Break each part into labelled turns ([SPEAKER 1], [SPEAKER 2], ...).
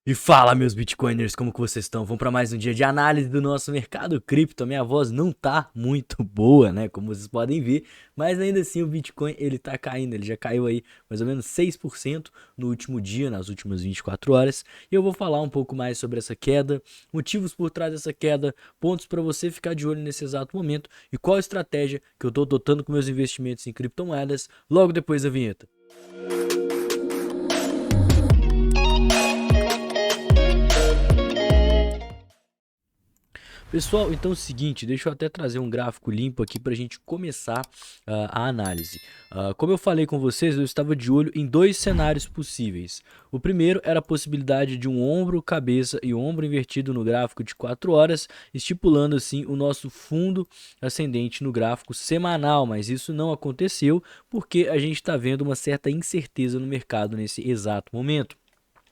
[SPEAKER 1] E fala, meus bitcoiners, como que vocês estão? Vamos para mais um dia de análise do nosso mercado cripto. A minha voz não tá muito boa, né, como vocês podem ver, mas ainda assim o Bitcoin ele tá caindo, ele já caiu aí mais ou menos 6% no último dia, nas últimas 24 horas. E eu vou falar um pouco mais sobre essa queda, motivos por trás dessa queda, pontos para você ficar de olho nesse exato momento e qual a estratégia que eu tô adotando com meus investimentos em criptomoedas logo depois da vinheta. Pessoal, então é o seguinte, deixa eu até trazer um gráfico limpo aqui para a gente começar a análise. Como eu falei com vocês, eu estava de olho em dois cenários possíveis. O primeiro era a possibilidade de um ombro, cabeça e ombro invertido no gráfico de 4 horas, estipulando assim o nosso fundo ascendente no gráfico semanal, mas isso não aconteceu porque a gente está vendo uma certa incerteza no mercado nesse exato momento.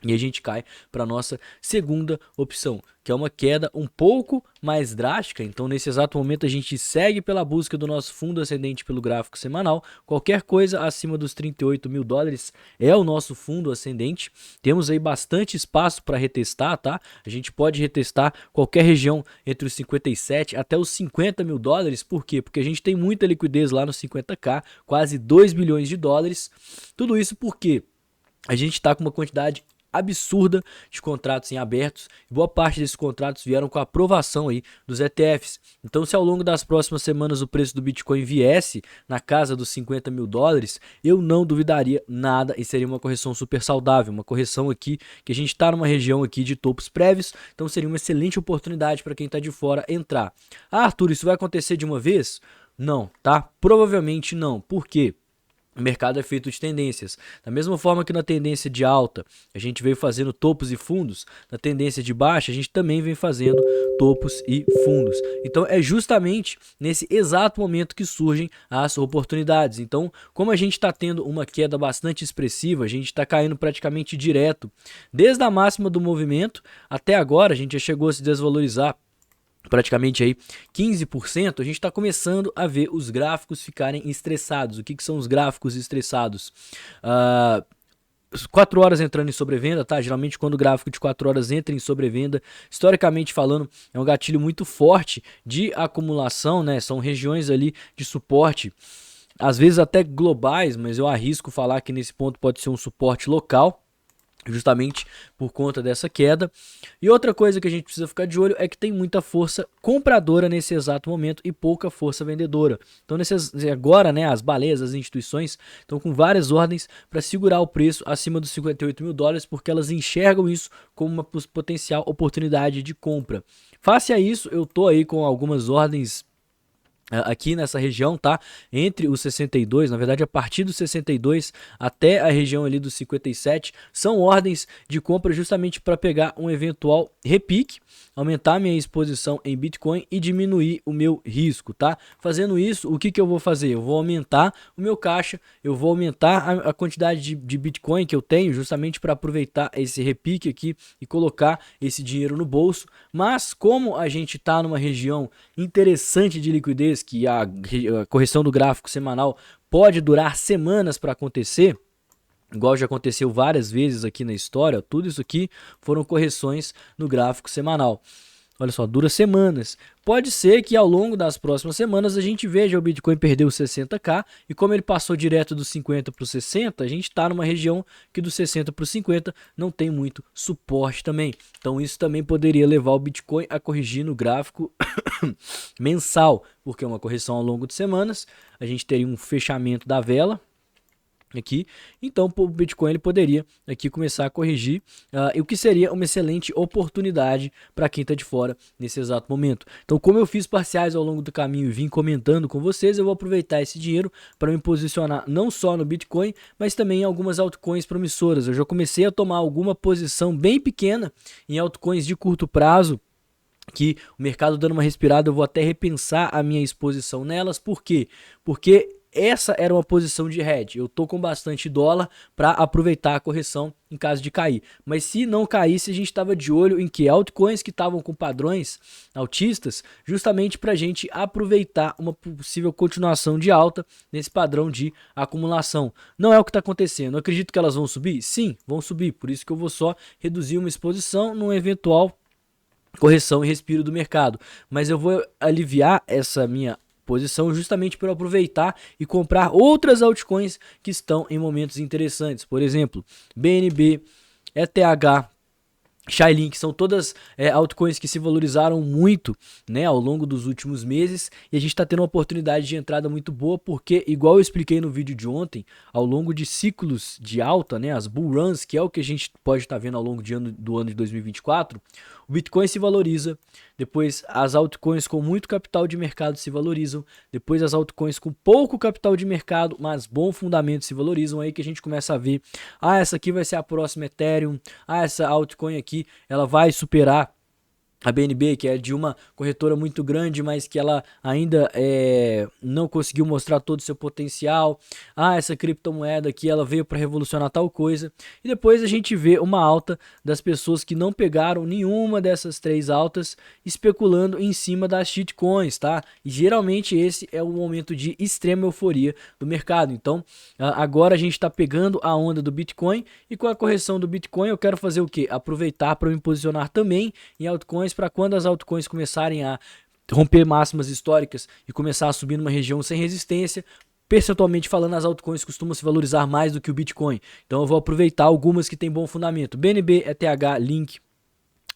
[SPEAKER 1] E a gente cai para a nossa segunda opção, que é uma queda um pouco mais drástica. Então, nesse exato momento, a gente segue pela busca do nosso fundo ascendente pelo gráfico semanal. Qualquer coisa acima dos 38 mil dólares é o nosso fundo ascendente. Temos aí bastante espaço para retestar, tá? A gente pode retestar qualquer região entre os 57 até os 50 mil dólares. Por quê? Porque a gente tem muita liquidez lá no 50k, quase 2 bilhões de dólares. Tudo isso porque a gente está com uma quantidade absurda de contratos em abertos. Boa parte desses contratos vieram com a aprovação aí dos ETFs. Então, se ao longo das próximas semanas o preço do Bitcoin viesse na casa dos 50 mil dólares, eu não duvidaria nada e seria uma correção super saudável, uma correção aqui que a gente está numa região aqui de topos prévios, então seria uma excelente oportunidade para quem está de fora entrar. Ah, Arthur, isso vai acontecer de uma vez? Não, tá? Provavelmente não. Por quê? O mercado é feito de tendências. Da mesma forma que na tendência de alta a gente veio fazendo topos e fundos, na tendência de baixa a gente também vem fazendo topos e fundos. Então é justamente nesse exato momento que surgem as oportunidades. Então, como a gente está tendo uma queda bastante expressiva, a gente está caindo praticamente direto, desde a máxima do movimento até agora, a gente já chegou a se desvalorizar praticamente aí 15%, a gente está começando a ver os gráficos ficarem estressados. O que são os gráficos estressados? 4 horas entrando em sobrevenda, tá? Geralmente quando o gráfico de 4 horas entra em sobrevenda, historicamente falando, é um gatilho muito forte de acumulação, né? São regiões ali de suporte, às vezes até globais, mas eu arrisco falar que nesse ponto pode ser um suporte local, justamente por conta dessa queda. E outra coisa que a gente precisa ficar de olho é que tem muita força compradora nesse exato momento e pouca força vendedora. Então agora, né, as baleias, as instituições estão com várias ordens para segurar o preço acima dos 58 mil dólares, porque elas enxergam isso como uma potencial oportunidade de compra. Face a isso, eu tô aí com algumas ordens aqui nessa região, tá? Entre os 62, na verdade a partir dos 62 até a região ali dos 57, são ordens de compra justamente para pegar um eventual repique, aumentar a minha exposição em Bitcoin e diminuir o meu risco, tá? Fazendo isso, o que eu vou fazer? Eu vou aumentar o meu caixa, eu vou aumentar a quantidade de Bitcoin que eu tenho, justamente para aproveitar esse repique aqui e colocar esse dinheiro no bolso. Mas como a gente está numa região interessante de liquidez, que a correção do gráfico semanal pode durar semanas para acontecer, igual já aconteceu várias vezes aqui na história, tudo isso aqui foram correções no gráfico semanal. Olha só, dura semanas. Pode ser que ao longo das próximas semanas a gente veja o Bitcoin perder os 60k e como ele passou direto dos 50 para os 60, a gente está numa região que dos 60 para os 50 não tem muito suporte também. Então isso também poderia levar o Bitcoin a corrigir no gráfico mensal, porque é uma correção ao longo de semanas, a gente teria um fechamento da vela aqui, então o Bitcoin ele poderia aqui começar a corrigir, o que seria uma excelente oportunidade para quem está de fora nesse exato momento. Então, como eu fiz parciais ao longo do caminho e vim comentando com vocês, eu vou aproveitar esse dinheiro para me posicionar não só no Bitcoin, mas também em algumas altcoins promissoras. Eu já comecei a tomar alguma posição bem pequena em altcoins de curto prazo, que o mercado dando uma respirada, eu vou até repensar a minha exposição nelas. Por quê? Porque essa era uma posição de hedge. Eu tô com bastante dólar para aproveitar a correção em caso de cair. Mas se não caísse, a gente estava de olho em que altcoins que estavam com padrões altistas, justamente para a gente aproveitar uma possível continuação de alta nesse padrão de acumulação. Não é o que está acontecendo. Eu acredito que elas vão subir? Sim, vão subir. Por isso que eu vou só reduzir uma exposição num eventual correção e respiro do mercado. Mas eu vou aliviar essa minha posição justamente para aproveitar e comprar outras altcoins que estão em momentos interessantes. Por exemplo, BNB, ETH, Chainlink, são todas altcoins que se valorizaram muito, né, ao longo dos últimos meses, e a gente está tendo uma oportunidade de entrada muito boa, porque, igual eu expliquei no vídeo de ontem, ao longo de ciclos de alta, né, as bull runs, que é o que a gente pode estar vendo ao longo do ano de 2024, o Bitcoin se valoriza, depois as altcoins com muito capital de mercado se valorizam, depois as altcoins com pouco capital de mercado, mas bom fundamento se valorizam, aí que a gente começa a ver, essa aqui vai ser a próxima Ethereum, essa altcoin aqui ela vai superar a BNB, que é de uma corretora muito grande, mas que ela ainda não conseguiu mostrar todo o seu potencial. Essa criptomoeda aqui, ela veio para revolucionar tal coisa. E depois a gente vê uma alta das pessoas que não pegaram nenhuma dessas três altas, especulando em cima das shitcoins, tá? E geralmente esse é o momento de extrema euforia do mercado. Então, agora a gente está pegando a onda do Bitcoin, e com a correção do Bitcoin eu quero fazer o quê? Aproveitar para me posicionar também em altcoins, para quando as altcoins começarem a romper máximas históricas e começar a subir numa região sem resistência, percentualmente falando, as altcoins costumam se valorizar mais do que o Bitcoin. Então eu vou aproveitar algumas que têm bom fundamento. BNB, ETH, Link,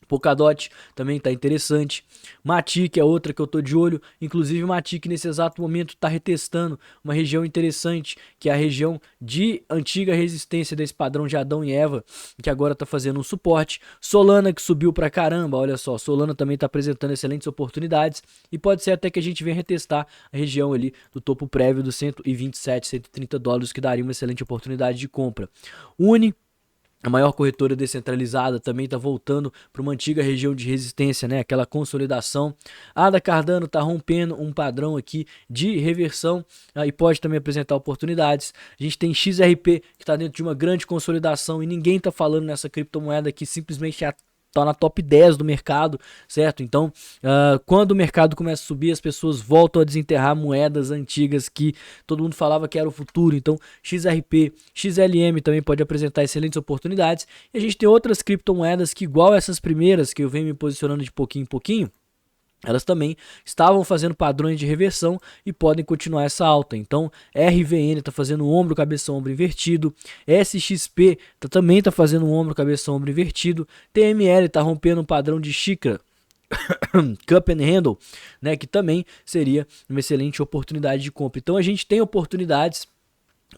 [SPEAKER 1] Polkadot também está interessante. Matic é outra que eu tô de olho. Inclusive Matic nesse exato momento está retestando uma região interessante, que é a região de antiga resistência desse padrão de Adão e Eva, que agora está fazendo um suporte. Solana, que subiu pra caramba, olha só, Solana também está apresentando excelentes oportunidades, e pode ser até que a gente venha retestar a região ali do topo prévio dos 127, 130 dólares, que daria uma excelente oportunidade de compra. Uni, a maior corretora descentralizada, também está voltando para uma antiga região de resistência, né? Aquela consolidação. A ADA Cardano está rompendo um padrão aqui de reversão, e pode também apresentar oportunidades. A gente tem XRP, que está dentro de uma grande consolidação, e ninguém está falando nessa criptomoeda que simplesmente está na top 10 do mercado, certo? Então, quando o mercado começa a subir, as pessoas voltam a desenterrar moedas antigas que todo mundo falava que era o futuro. Então, XRP, XLM também pode apresentar excelentes oportunidades. E a gente tem outras criptomoedas que, igual essas primeiras que eu venho me posicionando de pouquinho em pouquinho, elas também estavam fazendo padrões de reversão e podem continuar essa alta. Então, RVN está fazendo um ombro, cabeça, ombro invertido. SXP também está fazendo um ombro, cabeça, ombro invertido. TML está rompendo um padrão de xícara, Cup and Handle, né, que também seria uma excelente oportunidade de compra. Então, a gente tem oportunidades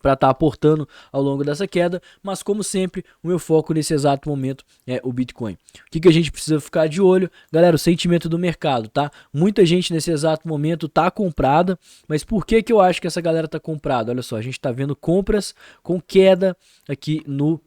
[SPEAKER 1] para estar aportando ao longo dessa queda, mas como sempre, o meu foco nesse exato momento é o Bitcoin. O que a gente precisa ficar de olho? Galera, o sentimento do mercado, tá? Muita gente nesse exato momento tá comprada, mas por que eu acho que essa galera tá comprada? Olha só, a gente tá vendo compras com queda aqui no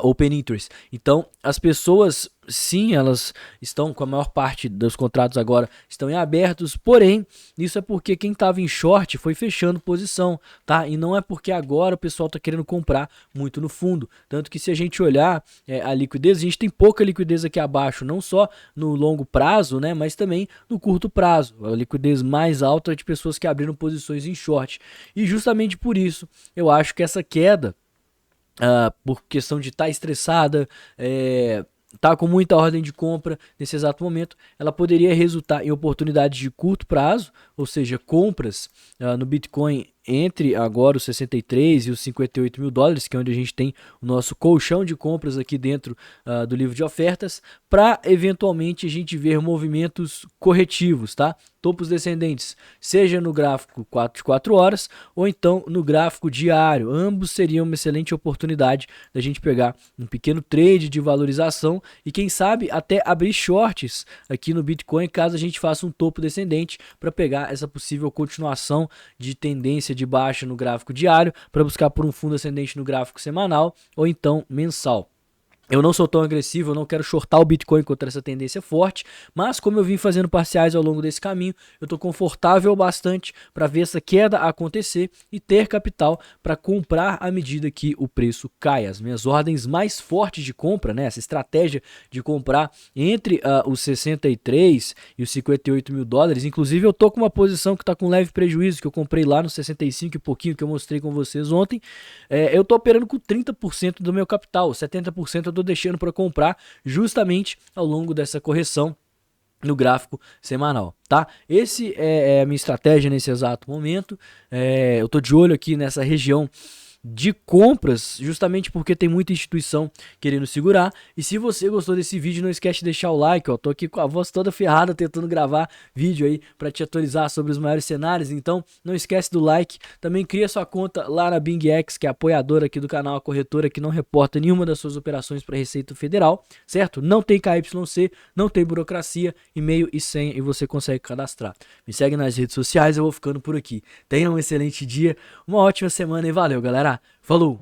[SPEAKER 1] Open Interest. Então, as pessoas, sim, elas estão com a maior parte dos contratos agora estão em abertos, porém, isso é porque quem estava em short foi fechando posição, tá? E não é porque agora o pessoal está querendo comprar muito no fundo. Tanto que se a gente olhar a liquidez, a gente tem pouca liquidez aqui abaixo, não só no longo prazo, né, mas também no curto prazo. A liquidez mais alta é de pessoas que abriram posições em short. E justamente por isso, eu acho que essa queda, por questão de estar estressada, tá com muita ordem de compra nesse exato momento, ela poderia resultar em oportunidades de curto prazo, ou seja, compras no Bitcoin entre agora os 63 e os 58 mil dólares, que é onde a gente tem o nosso colchão de compras aqui dentro do livro de ofertas, para eventualmente a gente ver movimentos corretivos, tá? Topos descendentes, seja no gráfico de 4 horas ou então no gráfico diário. Ambos seriam uma excelente oportunidade da gente pegar um pequeno trade de valorização e quem sabe até abrir shorts aqui no Bitcoin caso a gente faça um topo descendente para pegar essa possível continuação de tendência de baixa no gráfico diário para buscar por um fundo ascendente no gráfico semanal ou então mensal. Eu não sou tão agressivo, eu não quero shortar o Bitcoin contra essa tendência forte, mas como eu vim fazendo parciais ao longo desse caminho, eu estou confortável bastante para ver essa queda acontecer e ter capital para comprar à medida que o preço cai. As minhas ordens mais fortes de compra, né, essa estratégia de comprar entre os 63 e os 58 mil dólares, inclusive eu tô com uma posição que está com leve prejuízo, que eu comprei lá no 65 e pouquinho, que eu mostrei com vocês ontem. Eu tô operando com 30% do meu capital, 70% eu tô deixando para comprar justamente ao longo dessa correção no gráfico semanal, tá? Esse é a minha estratégia nesse exato momento. Eu tô de olho aqui nessa região de compras, justamente porque tem muita instituição querendo segurar. E se você gostou desse vídeo, não esquece de deixar o like, ó. Tô aqui com a voz toda ferrada tentando gravar vídeo aí para te atualizar sobre os maiores cenários, então não esquece do like. Também cria sua conta lá na BingX, que é apoiadora aqui do canal, a corretora que não reporta nenhuma das suas operações para a Receita Federal, certo? Não tem KYC, não tem burocracia, e-mail e senha e você consegue cadastrar. Me segue nas redes sociais, eu vou ficando por aqui. Tenha um excelente dia, uma ótima semana e valeu, galera! Falou!